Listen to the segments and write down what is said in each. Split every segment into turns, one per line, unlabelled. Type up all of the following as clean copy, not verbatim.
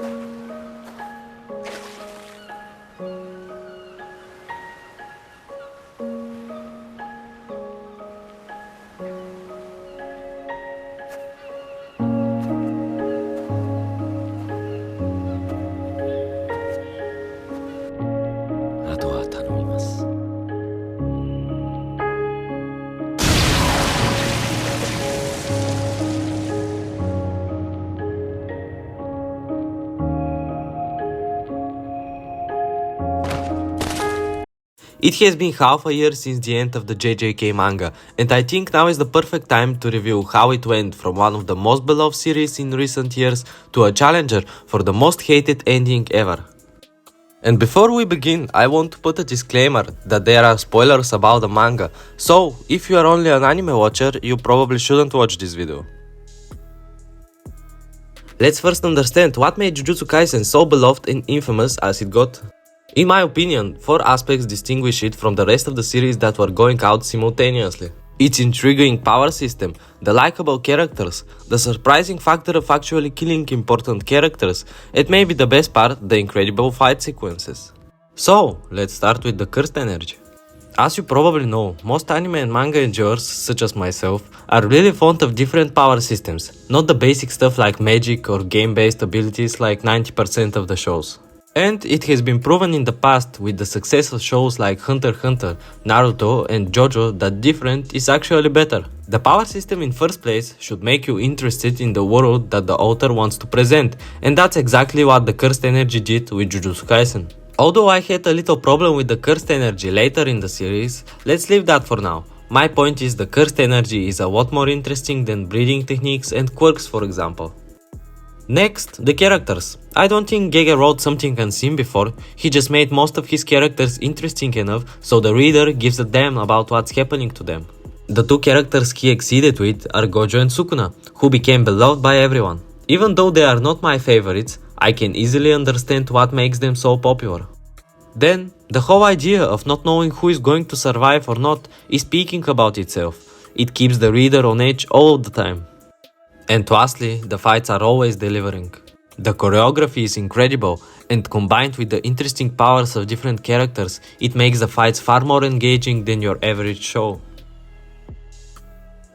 あとは頼みます。It has been half a year since the end of the JJK manga, and I think now is the perfect time to review how it went from one of the most beloved series in recent years to a challenger for the most hated ending ever. And before we begin, I want to put a disclaimer that there are spoilers about the manga, so if you are only an anime watcher, you probably shouldn't watch this video. Let's first understand what made Jujutsu Kaisen so beloved and infamous as it got. In my opinion, 4 aspects distinguish it from the rest of the series that were going out simultaneously. Its intriguing power system, the likable characters, the surprising factor of actually killing important characters, and maybe the best part, the incredible fight sequences. So, let's start with the cursed energy. As you probably know, most anime and manga enjoyers, such as myself, are really fond of different power systems, not the basic stuff like magic or game-based abilities like 90% of the shows. And it has been proven in the past with the success of shows like Hunter x Hunter, Naruto and JoJo that different is actually better. The power system in first place should make you interested in the world that the author wants to present, and that's exactly what the cursed energy did with Jujutsu Kaisen. Although I had a little problem with the cursed energy later in the series, let's leave that for now. My point is the cursed energy is a lot more interesting than breathing techniques and quirks, for example. Next, the characters. I don't think Gege wrote something unseen before, he just made most of his characters interesting enough so the reader gives a damn about what's happening to them. The 2 characters he exceeded with are Gojo and Sukuna, who became beloved by everyone. Even though they are not my favorites, I can easily understand what makes them so popular. Then, the whole idea of not knowing who is going to survive or not is speaking about itself. It keeps the reader on edge all the time. And lastly, the fights are always delivering. The choreography is incredible, and combined with the interesting powers of different characters, it makes the fights far more engaging than your average show.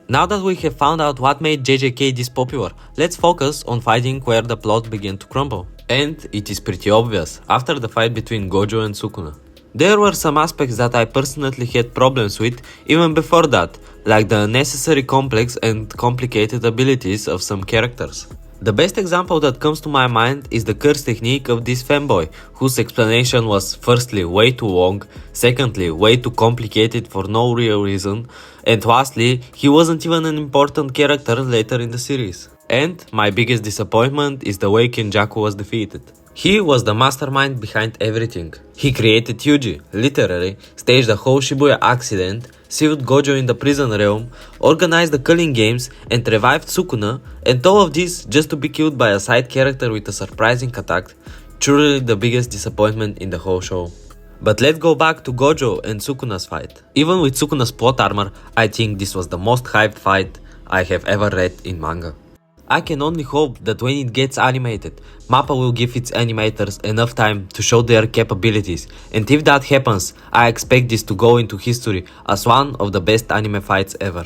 Now that we have found out what made JJK this popular, let's focus on finding where the plot began to crumble. And it is pretty obvious, after the fight between Gojo and Sukuna. There were some aspects that I personally had problems with even before that, like the unnecessary complex and complicated abilities of some characters. The best example that comes to my mind is the curse technique of this fanboy, whose explanation was firstly way too long, secondly way too complicated for no real reason, and lastly, he wasn't even an important character later in the series. And my biggest disappointment is the way Kenjaku was defeated. He was the mastermind behind everything. He created Yuji, literally, staged the whole Shibuya accident, sealed Gojo in the prison realm, organized the culling games, and revived Sukuna, and all of this just to be killed by a side character with a surprising attack. Truly the biggest disappointment in the whole show. But let's go back to Gojo and Sukuna's fight. Even with Sukuna's plot armor, I think this was the most hyped fight I have ever read in manga. I can only hope that when it gets animated, MAPPA will give its animators enough time to show their capabilities, and if that happens, I expect this to go into history as one of the best anime fights ever.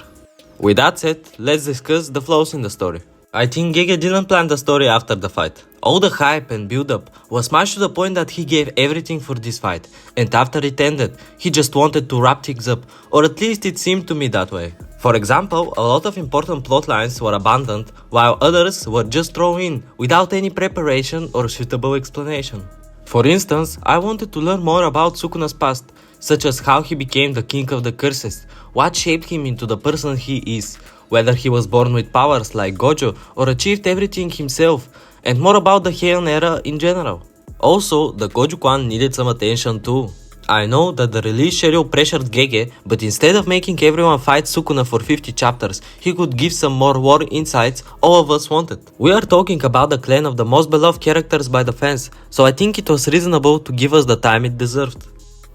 With that said, let's discuss the flaws in the story. I think Gege didn't plan the story after the fight. All the hype and build-up was smashed to the point that he gave everything for this fight, and after it ended, he just wanted to wrap things up, or at least it seemed to me that way. For example, a lot of important plot lines were abandoned, while others were just thrown in without any preparation or suitable explanation. For instance, I wanted to learn more about Sukuna's past, such as how he became the king of the curses, what shaped him into the person he is, whether he was born with powers like Gojo or achieved everything himself, and more about the Heian era in general. Also, the Goju-kwan needed some attention too. I know that the release schedule pressured Gege, but instead of making everyone fight Sukuna for 50 chapters, he could give some more war insights all of us wanted. We are talking about the clan of the most beloved characters by the fans, so I think it was reasonable to give us the time it deserved.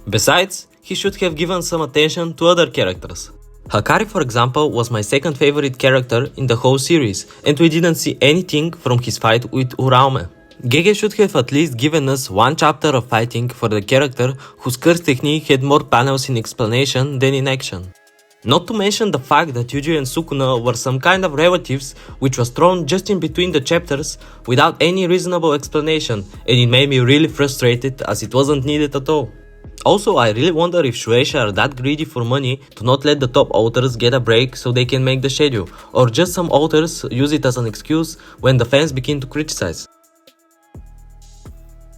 Besides, he should have given some attention to other characters. Hakari, for example, was my second favorite character in the whole series, and we didn't see anything from his fight with Uraume. Gege should have at least given us one chapter of fighting for the character whose curse technique had more panels in explanation than in action. Not to mention the fact that Yuji and Sukuna were some kind of relatives which was thrown just in between the chapters without any reasonable explanation, and it made me really frustrated as it wasn't needed at all. Also, I really wonder if Shueisha are that greedy for money to not let the top authors get a break so they can make the schedule, or just some authors use it as an excuse when the fans begin to criticize.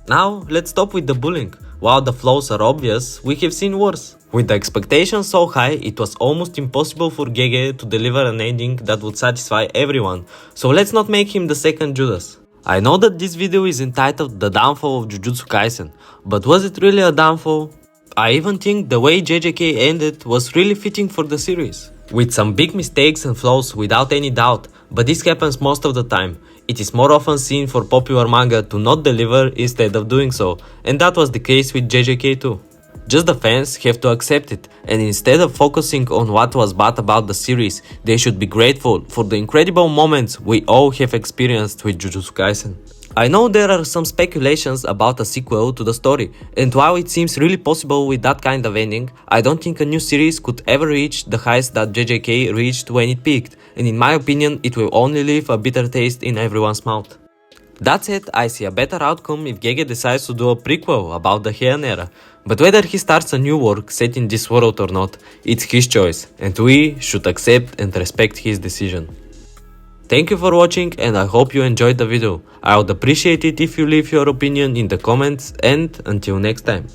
Now, let's stop with the bullying. While the flaws are obvious, we have seen worse. With the expectations so high, it was almost impossible for Gege to deliver an ending that would satisfy everyone, so let's not make him the second Judas. I know that this video is entitled The Downfall of Jujutsu Kaisen, but was it really a downfall? I even think the way JJK ended was really fitting for the series. With some big mistakes and flaws without any doubt, but this happens most of the time. It is more often seen for popular manga to not deliver instead of doing so, and that was the case with JJK too. Just the fans have to accept it, and instead of focusing on what was bad about the series, they should be grateful for the incredible moments we all have experienced with Jujutsu Kaisen. I know there are some speculations about a sequel to the story, and while it seems really possible with that kind of ending, I don't think a new series could ever reach the heights that JJK reached when it peaked, and in my opinion it will only leave a bitter taste in everyone's mouth. That said, I see a better outcome if Gege decides to do a prequel about the Heian era, but whether he starts a new work set in this world or not, it's his choice, and we should accept and respect his decision. Thank you for watching, and I hope you enjoyed the video. I would appreciate it if you leave your opinion in the comments, and until next time.